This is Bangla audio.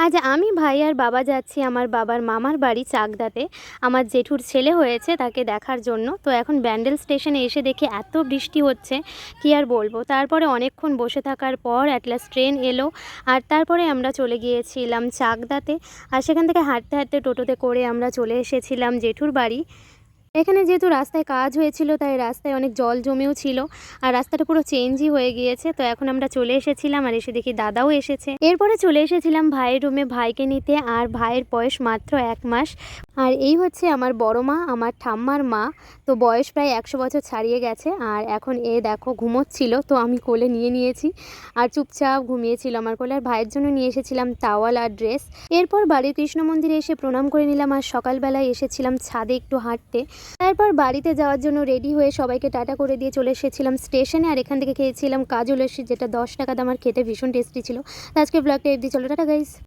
আজ আমি, ভাই আর বাবা যাচ্ছি আমার বাবার মামার বাড়ি চাকদাতে। আমার জেঠুর ছেলে হয়েছে, তাকে দেখার জন্য। তো এখন ব্যান্ডেল স্টেশনে এসে দেখি এত বৃষ্টি হচ্ছে, কি আর বলবো। তারপরে অনেকক্ষণ বসে থাকার পর অ্যাট লাস্ট ট্রেন এলো, আর তারপরে আমরা চলে গিয়েছিলাম চাকদাতে। আর সেখান থেকে হাঁটতে হাঁটতে টোটোতে করে আমরা চলে এসেছিলাম জেঠুর বাড়ি। এখানে যেহেতু রাস্তায় কাজ হয়েছিল, তাই রাস্তায় অনেক জল জমেও ছিল, আর রাস্তাটা পুরো চেঞ্জই হয়ে গিয়েছে। তো এখন আমরা চলে এসেছিলাম, আর এসে দেখি দাদাও এসেছে। এরপরে চলে এসেছিলাম ভাইয়ের রুমে ভাইকে নিতে, আর ভাইয়ের বয়স মাত্র 1 মাস। আর এই হচ্ছে আমার বড় মা, আমার ঠাম্মার মা। তো বয়স প্রায় 100 বছর ছাড়িয়ে গেছে, আর এখন এ দেখো ঘুমোচ্ছিল, তো আমি কোলে নিয়ে নিয়েছি আর চুপচাপ ঘুমিয়েছিল আমার কোলে। আর ভাইয়ের জন্য নিয়ে এসেছিলাম টাওয়াল আর ড্রেস। এরপর বাড়ির কৃষ্ণ মন্দিরে এসে প্রণাম করে নিলাম, আর সকালবেলায় এসেছিলাম ছাদে একটু হাঁটতে। তারপর বাড়িতে যাওয়ার জন্য রেডি হয়ে সবাইকে টাটা করে দিয়ে চলে এসেছিলাম স্টেশনে। আর এখান থেকে খেয়েছিলাম কাজু লস্যি, যেটা 10 টাকা দাম, আর খেতে ভীষণ টেস্টি ছিল। আজকে ব্লগটা এফডি, চলো টাটা গাইস।